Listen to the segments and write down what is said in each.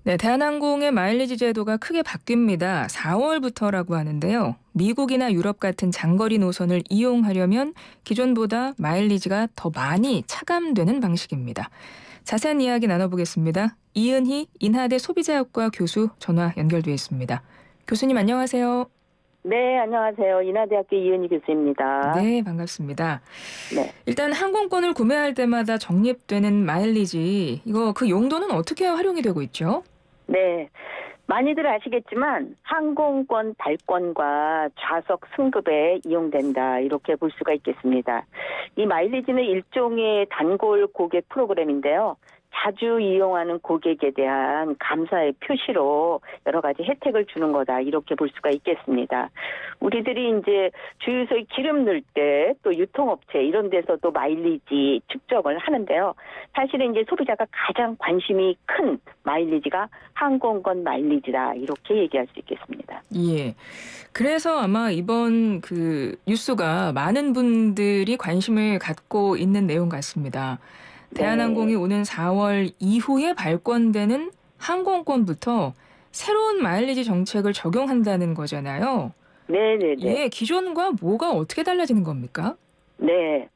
네, 대한항공의 마일리지 제도가 크게 바뀝니다. 4월부터라고 하는데요. 미국이나 유럽 같은 장거리 노선을 이용하려면 기존보다 마일리지가 더 많이 차감되는 방식입니다. 자세한 이야기 나눠보겠습니다. 이은희 인하대 소비자학과 교수 전화 연결돼 있습니다. 교수님 안녕하세요. 네, 안녕하세요. 인하대학교 이은희 교수입니다. 네, 반갑습니다. 네. 일단 항공권을 구매할 때마다 적립되는 마일리지, 이거 그 용도는 어떻게 활용이 되고 있죠? 네. 많이들 아시겠지만 항공권 발권과 좌석 승급에 이용된다. 이렇게 볼 수가 있겠습니다. 이 마일리지는 일종의 단골 고객 프로그램인데요. 자주 이용하는 고객에 대한 감사의 표시로 여러 가지 혜택을 주는 거다. 이렇게 볼 수가 있겠습니다. 우리들이 이제 주유소에 기름 넣을 때 또 유통업체 이런 데서도 마일리지 측정을 하는데요. 사실은 이제 소비자가 가장 관심이 큰 마일리지가 항공권 마일리지다. 이렇게 얘기할 수 있겠습니다. 예. 그래서 아마 이번 그 뉴스가 많은 분들이 관심을 갖고 있는 내용 같습니다. 대한항공이 오는 4월 이후에 발권되는 항공권부터 새로운 마일리지 정책을 적용한다는 거잖아요. 네네네. 예, 기존과 뭐가 어떻게 달라지는 겁니까? 네.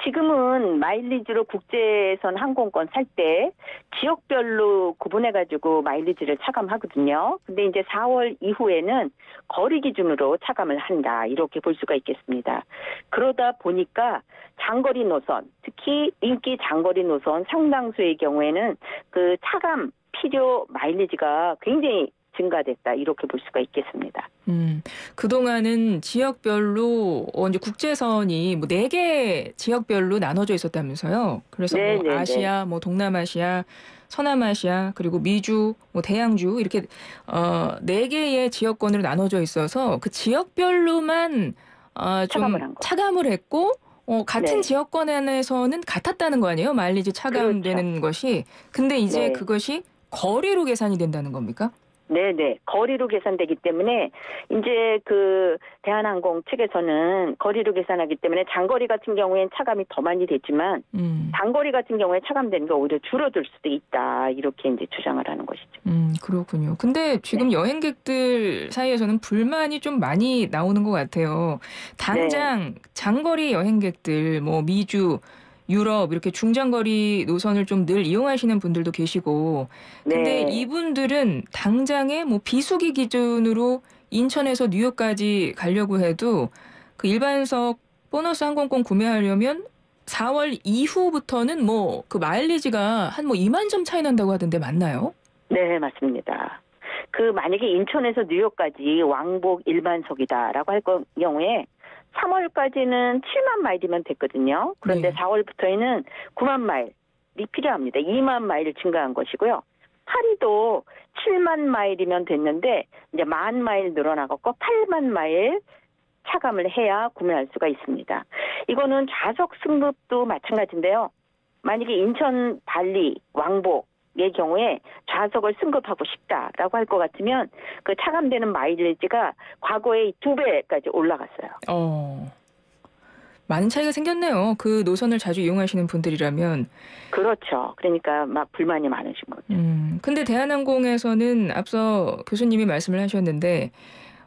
지금은 마일리지로 국제선 항공권 살 때 지역별로 구분해가지고 마일리지를 차감하거든요. 근데 이제 4월 이후에는 거리 기준으로 차감을 한다. 이렇게 볼 수가 있겠습니다. 그러다 보니까 장거리 노선, 특히 인기 장거리 노선 상당수의 경우에는 그 차감 필요 마일리지가 굉장히 증가됐다. 이렇게 볼 수가 있겠습니다. 그동안은 지역별로 이제 국제선이 뭐 4개 지역별로 나눠져 있었다면서요. 그래서 뭐 아시아, 뭐 동남아시아, 서남아시아, 그리고 미주, 뭐 대양주 이렇게 4개의 지역권으로 나눠져 있어서 그 지역별로만 좀 차감을 했고 같은 지역권 안에서는 같았다는 거 아니에요? 마일리지 차감되는 것이. 근데 이제 그것이 거리로 계산이 된다는 겁니까? 네네. 거리로 계산되기 때문에 이제 그 대한항공 측에서는 거리로 계산하기 때문에 장거리 같은 경우엔 차감이 더 많이 됐지만 단거리 같은 경우에 차감되는 게 오히려 줄어들 수도 있다. 이렇게 이제 주장을 하는 것이죠. 그렇군요. 근데 지금 여행객들 사이에서는 불만이 좀 많이 나오는 것 같아요. 당장 장거리 여행객들 뭐 미주 유럽 이렇게 중장거리 노선을 좀 늘 이용하시는 분들도 계시고 근데 이분들은 당장에 뭐 비수기 기준으로 인천에서 뉴욕까지 가려고 해도 그 일반석 보너스 항공권 구매하려면 4월 이후부터는 뭐 그 마일리지가 한 뭐 2만 점 차이 난다고 하던데 맞나요? 네, 맞습니다. 만약에 인천에서 뉴욕까지 왕복 일반석이다라고 할 경우에 3월까지는 7만 마일이면 됐거든요. 그런데 4월부터에는 9만 마일이 필요합니다. 2만 마일 증가한 것이고요. 파리도 7만 마일이면 됐는데 이제 1만 마일 늘어나갖고 8만 마일 차감을 해야 구매할 수가 있습니다. 이거는 좌석 승급도 마찬가지인데요. 만약에 인천 발리 왕복의 경우에 좌석을 승급하고 싶다라고 할 것 같으면 그 차감되는 마일리지가 과거의 2배까지 올라갔어요. 많은 차이가 생겼네요. 그 노선을 자주 이용하시는 분들이라면. 그렇죠. 그러니까 막 불만이 많으신 거죠. 근데 대한항공에서는 앞서 교수님이 말씀을 하셨는데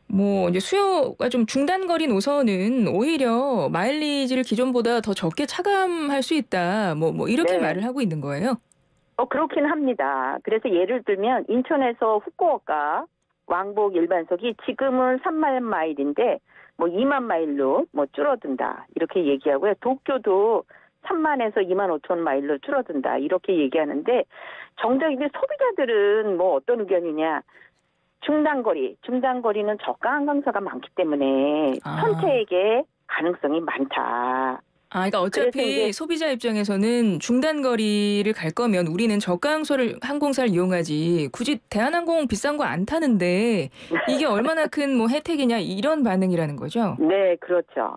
뭐 이제 수요가 좀 중단거리 노선은 오히려 마일리지를 기존보다 더 적게 차감할 수 있다. 뭐 이렇게 말을 하고 있는 거예요. 그렇긴 합니다. 그래서 예를 들면 인천에서 후쿠오카 왕복 일반석이 지금은 3만 마일인데 뭐 2만 마일로 뭐 줄어든다. 이렇게 얘기하고요. 도쿄도 3만에서 2만 5천 마일로 줄어든다. 이렇게 얘기하는데 정작 이게 소비자들은 뭐 어떤 의견이냐. 중단거리는 저가 항공사가 많기 때문에 선택의 가능성이 많다. 그러니까 어차피 소비자 입장에서는 중단거리를 갈 거면 우리는 저가 항공사를 이용하지 굳이 대한항공 비싼 거 안 타는데 이게 얼마나 큰 뭐 혜택이냐 이런 반응이라는 거죠? 네, 그렇죠.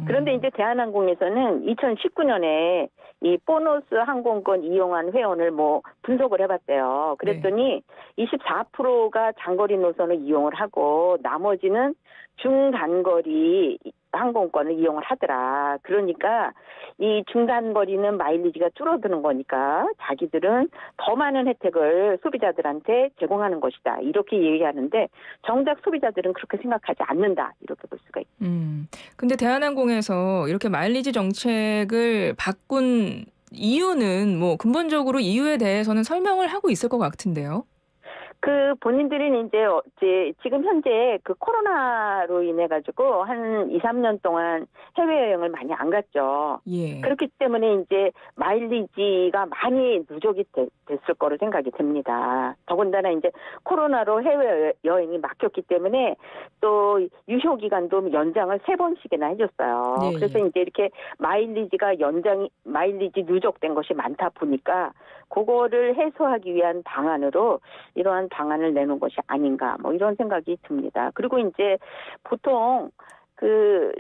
그런데 이제 대한항공에서는 2019년에 이 보너스 항공권 이용한 회원을 뭐 분석을 해봤대요. 그랬더니 24%가 장거리 노선을 이용을 하고 나머지는 중단거리 항공권을 이용을 하더라. 그러니까 이 중단거리는 마일리지가 줄어드는 거니까 자기들은 더 많은 혜택을 소비자들한테 제공하는 것이다. 이렇게 얘기하는데 정작 소비자들은 그렇게 생각하지 않는다. 이렇게 볼 수가 있습니다. 근데 대한항공에서 이렇게 마일리지 정책을 바꾼 이유는 뭐 근본적으로 이유에 대해서는 설명을 하고 있을 것 같은데요. 그 본인들은 이제 지금 현재 그 코로나로 인해 가지고 한 2, 3년 동안 해외여행을 많이 안 갔죠. 예. 그렇기 때문에 이제 마일리지가 많이 누적이 됐을 거로 생각이 됩니다. 더군다나 이제 코로나로 해외여행이 막혔기 때문에 또 유효 기간도 연장을 3번씩이나 해줬어요. 예, 그래서 예. 이제 이렇게 마일리지 누적된 것이 많다 보니까 그거를 해소하기 위한 방안으로 이러한 방안을 내놓은 것이 아닌가 뭐 이런 생각이 듭니다. 그리고 이제 보통 그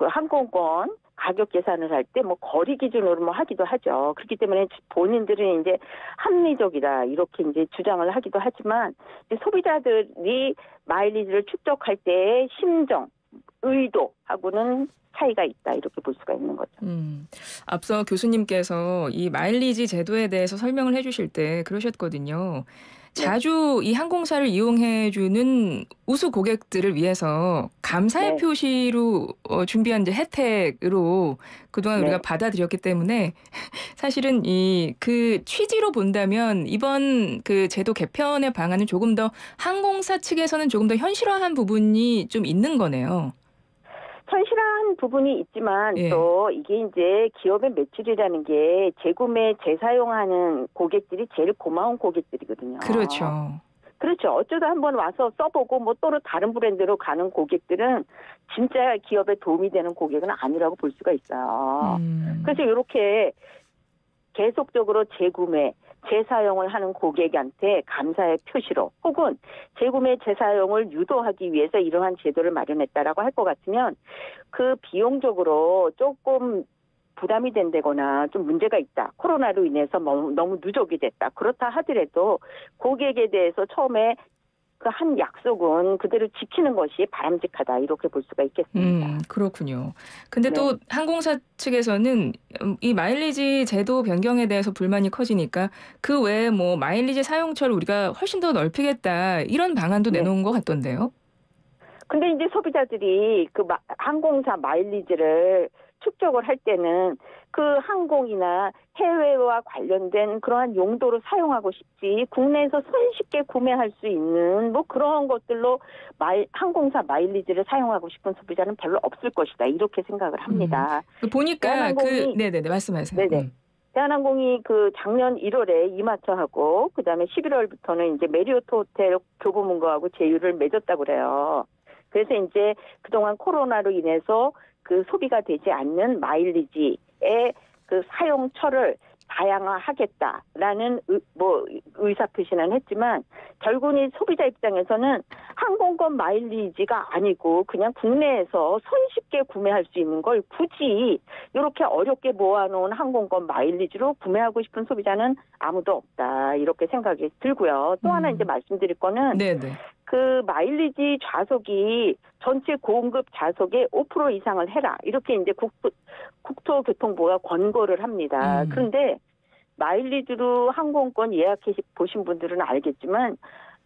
항공권 가격 계산을 할 때 뭐 거리 기준으로 뭐 하기도 하죠. 그렇기 때문에 본인들은 이제 합리적이다 이렇게 이제 주장을 하기도 하지만 이제 소비자들이 마일리지를 축적할 때의 심정, 의도하고는 차이가 있다 이렇게 볼 수가 있는 거죠. 앞서 교수님께서 이 마일리지 제도에 대해서 설명을 해주실 때 그러셨거든요. 자주 이 항공사를 이용해주는 우수 고객들을 위해서 감사의 네. 표시로 준비한 이제 혜택으로 그동안 네. 우리가 받아들였기 때문에 사실은 그 취지로 본다면 이번 그 제도 개편의 방안은 조금 더 항공사 측에서는 조금 더 현실화한 부분이 좀 있는 거네요. 현실한 부분이 있지만 예. 또 이게 이제 기업의 매출이라는 게 재구매, 재사용하는 고객들이 제일 고마운 고객들이거든요. 그렇죠. 그렇죠. 어쩌다 한번 와서 써보고 뭐 또 다른 브랜드로 가는 고객들은 진짜 기업에 도움이 되는 고객은 아니라고 볼 수가 있어요. 그래서 이렇게 계속적으로 재구매, 재사용을 하는 고객한테 감사의 표시로 혹은 재구매, 재사용을 유도하기 위해서 이러한 제도를 마련했다라고 할 것 같으면 그 비용적으로 조금 부담이 된다거나 좀 문제가 있다. 코로나로 인해서 너무 누적이 됐다. 그렇다 하더라도 고객에 대해서 처음에 그 한 약속은 그대로 지키는 것이 바람직하다. 이렇게 볼 수가 있겠습니다. 그렇군요. 근데 또 항공사 측에서는 이 마일리지 제도 변경에 대해서 불만이 커지니까 그 외에 뭐 마일리지 사용처를 우리가 훨씬 더 넓히겠다. 이런 방안도 내놓은 것 같던데요. 근데 이제 소비자들이 그 항공사 마일리지를 축적을 할 때는 그 항공이나 해외와 관련된 그러한 용도로 사용하고 싶지 국내에서 손쉽게 구매할 수 있는 뭐 그런 것들로 항공사 마일리지를 사용하고 싶은 소비자는 별로 없을 것이다. 이렇게 생각을 합니다. 보니까 네네네 말씀하세요. 네네. 대한항공이 그 작년 1월에 이마트하고 그다음에 11월부터는 이제 메리어트 호텔 교보문고하고 제휴를 맺었다고 그래요. 그래서 이제 그동안 코로나로 인해서 그 소비가 되지 않는 마일리지의 그 사용처를 다양화하겠다라는 의사표시는 했지만 결국은 이 소비자 입장에서는 항공권 마일리지가 아니고 그냥 국내에서 손쉽게 구매할 수 있는 걸 굳이 이렇게 어렵게 모아놓은 항공권 마일리지로 구매하고 싶은 소비자는 아무도 없다 이렇게 생각이 들고요. 또 하나 이제 말씀드릴 거는 네네. 그 마일리지 좌석이 전체 공급 좌석의 5% 이상을 해라. 이렇게 이제 국토교통부가 권고를 합니다. 그런데 마일리지로 항공권 예약해 보신 분들은 알겠지만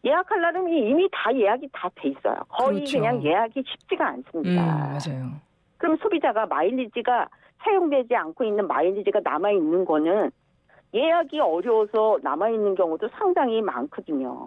예약하려면 이미 다 예약이 다 돼 있어요. 거의 그렇죠. 그냥 예약이 쉽지가 않습니다. 맞아요. 그럼 소비자가 마일리지가 사용되지 않고 있는 마일리지가 남아있는 거는 예약이 어려워서 남아있는 경우도 상당히 많거든요.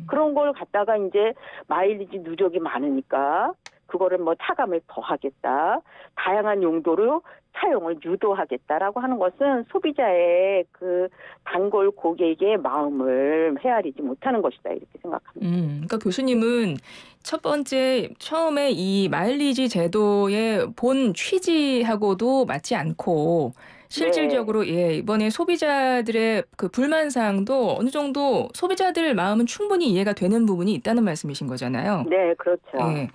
그런 걸 갖다가 이제 마일리지 누적이 많으니까 그거를 뭐 차감을 더 하겠다. 다양한 용도로 사용을 유도하겠다라고 하는 것은 소비자의 그 단골 고객의 마음을 헤아리지 못하는 것이다. 이렇게 생각합니다. 그러니까 교수님은 첫 번째 처음에 이 마일리지 제도의 본 취지하고도 맞지 않고 실질적으로 이번에 소비자들의 그 불만 사항도 어느 정도 소비자들 마음은 충분히 이해가 되는 부분이 있다는 말씀이신 거잖아요. 네, 그렇죠. 예.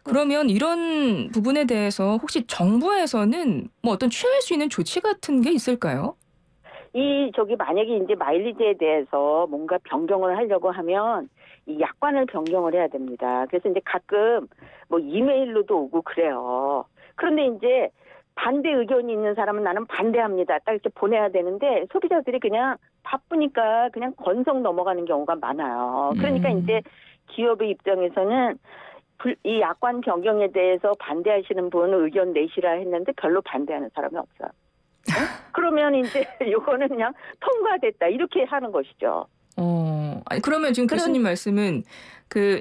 그러면 이런 부분에 대해서 혹시 정부에서는 뭐 어떤 취할 수 있는 조치 같은 게 있을까요? 만약에 이제 마일리지에 대해서 뭔가 변경을 하려고 하면 이 약관을 변경을 해야 됩니다. 그래서 이제 가끔 뭐 이메일로도 오고 그래요. 그런데 이제 반대 의견이 있는 사람은 나는 반대합니다. 딱 이렇게 보내야 되는데 소비자들이 그냥 바쁘니까 그냥 건성 넘어가는 경우가 많아요. 그러니까 이제 기업의 입장에서는 이 약관 변경에 대해서 반대하시는 분은 의견 내시라 했는데 별로 반대하는 사람이 없어요. 그러면 이제 이거는 그냥 통과됐다 이렇게 하는 것이죠. 아니 그러면 지금 교수님 말씀은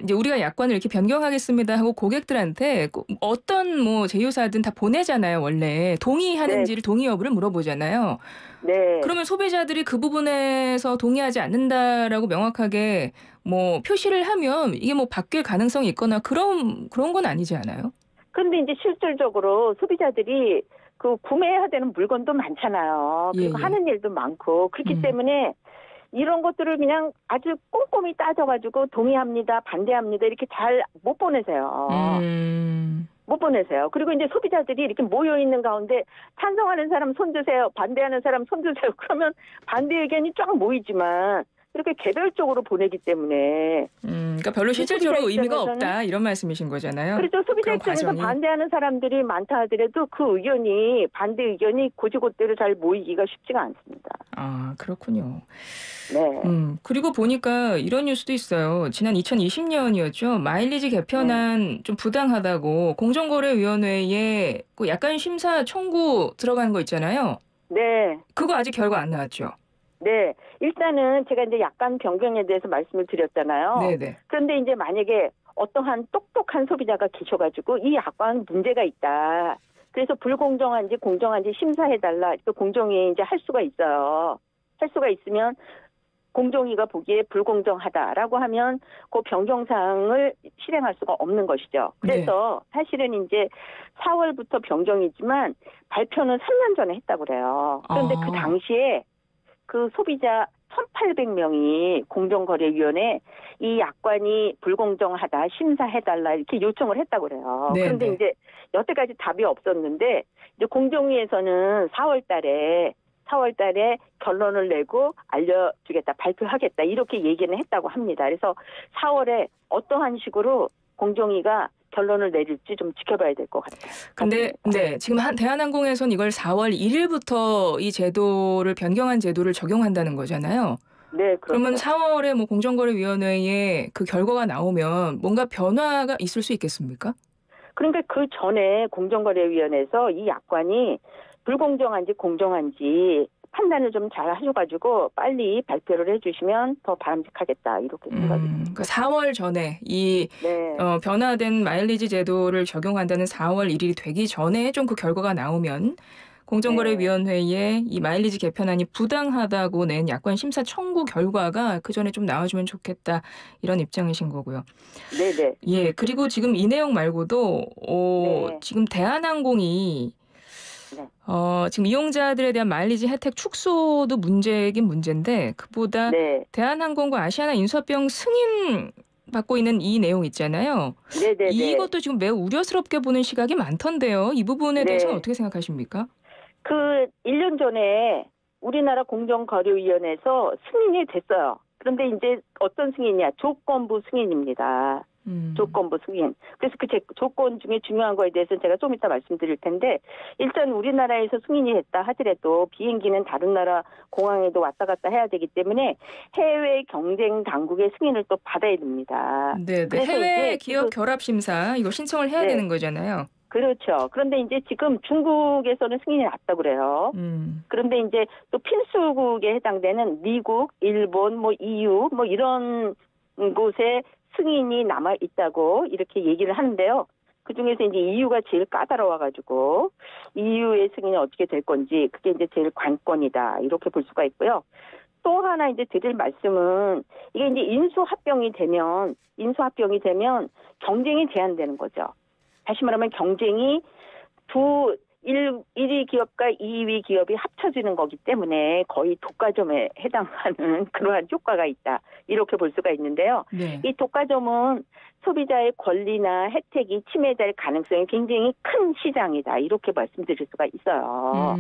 이제 우리가 약관을 이렇게 변경하겠습니다 하고 고객들한테 어떤 뭐 제휴사든 다 보내잖아요, 원래. 동의하는지를 동의 여부를 물어보잖아요. 네. 그러면 소비자들이 그 부분에서 동의하지 않는다라고 명확하게 뭐 표시를 하면 이게 뭐 바뀔 가능성이 있거나 그런 건 아니지 않아요? 그런데 이제 실질적으로 소비자들이 그 구매해야 되는 물건도 많잖아요. 그리고 하는 일도 많고 그렇기 때문에 이런 것들을 그냥 아주 꼼꼼히 따져가지고 동의합니다, 반대합니다 이렇게 잘 못 보내세요. 못 보내세요. 그리고 이제 소비자들이 이렇게 모여 있는 가운데 찬성하는 사람 손 드세요, 반대하는 사람 손 드세요. 그러면 반대 의견이 쫙 모이지만 이렇게 개별적으로 보내기 때문에 그러니까 별로 실질적으로 의미가 없다 이런 말씀이신 거잖아요. 그렇죠. 소비자 입장에서 반대하는 사람들이 많다 하더라도 그 의견이 반대 의견이 고지고대로 잘 모이기가 쉽지가 않습니다. 아 그렇군요. 네. 그리고 보니까 이런 뉴스도 있어요. 지난 2020년이었죠. 마일리지 개편안 좀 부당하다고 공정거래위원회에 약관 심사 청구 들어가는 거 있잖아요. 네. 그거 아직 결과 안 나왔죠. 네. 일단은 제가 이제 약관 변경에 대해서 말씀을 드렸잖아요. 네네. 그런데 이제 만약에 어떠한 똑똑한 소비자가 계셔가지고 이 약관 문제가 있다. 그래서 불공정한지 공정한지 심사해달라. 또 공정위 이제 할 수가 있어요. 할 수가 있으면 공정위가 보기에 불공정하다라고 하면 그 변경사항을 실행할 수가 없는 것이죠. 그래서 사실은 이제 4월부터 변경이지만 발표는 3년 전에 했다고 그래요. 그런데 그 당시에 그 소비자 1,800명이 공정거래위원회 이 약관이 불공정하다 심사해달라 이렇게 요청을 했다고 그래요. 그런데 이제 여태까지 답이 없었는데 이제 공정위에서는 4월 달에 결론을 내고 알려주겠다, 발표하겠다 이렇게 얘기는 했다고 합니다. 그래서 4월에 어떠한 식으로 공정위가 결론을 내릴지 좀 지켜봐야 될 것 같아요. 근데 지금 대한항공에서는 이걸 4월 1일부터 이 제도를 변경한 제도를 적용한다는 거잖아요. 네, 그렇죠. 그러면 4월에 뭐 공정거래위원회에 그 결과가 나오면 뭔가 변화가 있을 수 있겠습니까? 그러니까 그 전에 공정거래위원회에서 이 약관이 불공정한지 공정한지 판단을 좀 잘 하셔가지고 빨리 발표를 해주시면 더 바람직하겠다 이렇게 생각합니다. 그러니까 4월 전에 이 변화된 마일리지 제도를 적용한다는 4월 1일이 되기 전에 좀 그 결과가 나오면 공정거래위원회에 이 마일리지 개편안이 부당하다고 낸 약관 심사 청구 결과가 그 전에 좀 나와주면 좋겠다 이런 입장이신 거고요. 네네. 예, 그리고 지금 이 내용 말고도 지금 대한항공이 지금 이용자들에 대한 마일리지 혜택 축소도 문제긴 문제인데 그보다 대한항공과 아시아나 인수합병 승인 받고 있는 이 내용 있잖아요. 네네네. 이것도 지금 매우 우려스럽게 보는 시각이 많던데요. 이 부분에 대해서는 어떻게 생각하십니까? 그 1년 전에 우리나라 공정거래위원회에서 승인이 됐어요. 그런데 이제 어떤 승인이야? 조건부 승인입니다. 조건부 승인. 그래서 그 조건 중에 중요한 거에 대해서는 제가 좀 이따 말씀드릴 텐데 일단 우리나라에서 승인이 됐다 하더라도 비행기는 다른 나라 공항에도 왔다 갔다 해야 되기 때문에 해외 경쟁 당국의 승인을 또 받아야 됩니다. 네, 해외 기업 결합 심사 이거 신청을 해야 되는 거잖아요. 그렇죠. 그런데 이제 지금 중국에서는 승인이 났다고 그래요. 그런데 이제 또 필수국에 해당되는 미국, 일본, 뭐 EU 뭐 이런 곳에 승인이 남아 있다고 이렇게 얘기를 하는데요. 그 중에서 이제 EU가 제일 까다로워가지고 EU의 승인이 어떻게 될 건지 그게 이제 제일 관건이다 이렇게 볼 수가 있고요. 또 하나 이제 드릴 말씀은 이게 이제 인수합병이 되면 경쟁이 제한되는 거죠. 다시 말하면 경쟁이 1위 기업과 2위 기업이 합쳐지는 거기 때문에 거의 독과점에 해당하는 그러한 효과가 있다. 이렇게 볼 수가 있는데요. 네. 이 독과점은 소비자의 권리나 혜택이 침해될 가능성이 굉장히 큰 시장이다. 이렇게 말씀드릴 수가 있어요.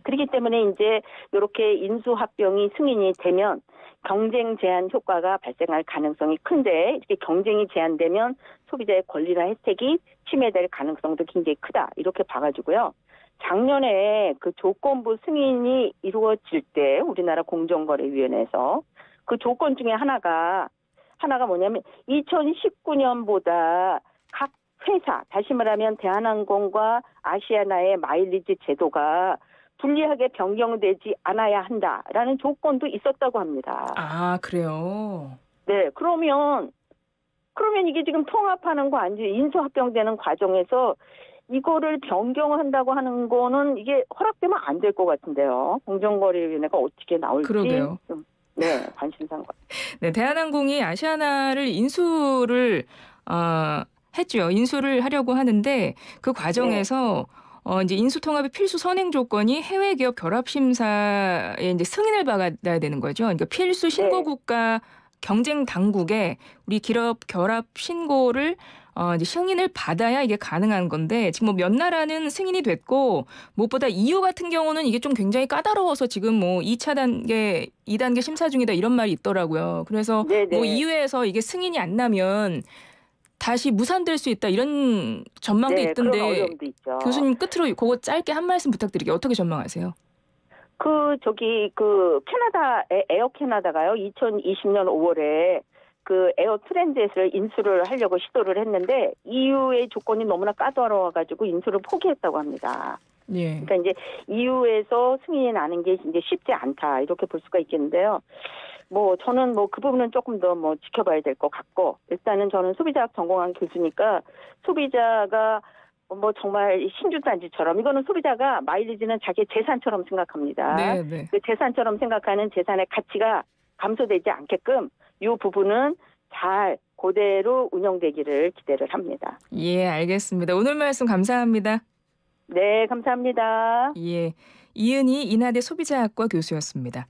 그렇기 때문에 이제 이렇게 인수합병이 승인이 되면 경쟁 제한 효과가 발생할 가능성이 큰데 이렇게 경쟁이 제한되면 소비자의 권리나 혜택이 침해될 가능성도 굉장히 크다. 이렇게 봐가지고요. 작년에 그 조건부 승인이 이루어질 때 우리나라 공정거래위원회에서 그 조건 중에 하나가 뭐냐면 2019년보다 각 회사, 다시 말하면 대한항공과 아시아나의 마일리지 제도가 불리하게 변경되지 않아야 한다라는 조건도 있었다고 합니다. 아, 그래요? 네, 그러면 이게 지금 통합하는 거 아니지 인수합병되는 과정에서 이거를 변경한다고 하는 거는 이게 허락되면 안 될 것 같은데요. 공정거래위원회가 어떻게 나올지 그러게요. 좀, 네, 관심사인 것 같아요. 네, 대한항공이 아시아나를 인수를 했죠. 인수를 하려고 하는데 그 과정에서 이제 인수통합의 필수 선행 조건이 해외 기업 결합 심사에 이제 승인을 받아야 되는 거죠. 그러니까 필수 신고국가 경쟁 당국에 우리 기업 결합 신고를 이제 승인을 받아야 이게 가능한 건데 지금 뭐 몇 나라는 승인이 됐고 무엇보다 EU 같은 경우는 이게 좀 굉장히 까다로워서 지금 뭐 2차 단계, 2단계 심사 중이다 이런 말이 있더라고요. 그래서 네네. 뭐 EU에서 이게 승인이 안 나면 다시 무산될 수 있다 이런 전망도 네, 그런 있던데 어려움도 있죠. 교수님 끝으로 그거 짧게 한 말씀 부탁드릴게요. 어떻게 전망하세요? 캐나다 에어 캐나다가요. 2020년 5월에 그 에어 트랜짓을 인수를 하려고 시도를 했는데 EU의 조건이 너무나 까다로워가지고 인수를 포기했다고 합니다. 예. 그러니까 이제 EU에서 승인이 나는 게 이제 쉽지 않다 이렇게 볼 수가 있겠는데요. 뭐 저는 뭐 그 부분은 조금 더 뭐 지켜봐야 될 것 같고 일단은 저는 소비자학 전공한 교수니까 소비자가 뭐 정말 신주단지처럼 이거는 소비자가 마일리지는 자기 재산처럼 생각합니다. 네, 네. 그 재산처럼 생각하는 재산의 가치가 감소되지 않게끔 이 부분은 잘 그대로 운영되기를 기대를 합니다. 예, 알겠습니다. 오늘 말씀 감사합니다. 네, 감사합니다. 예, 이은희 인하대 소비자학과 교수였습니다.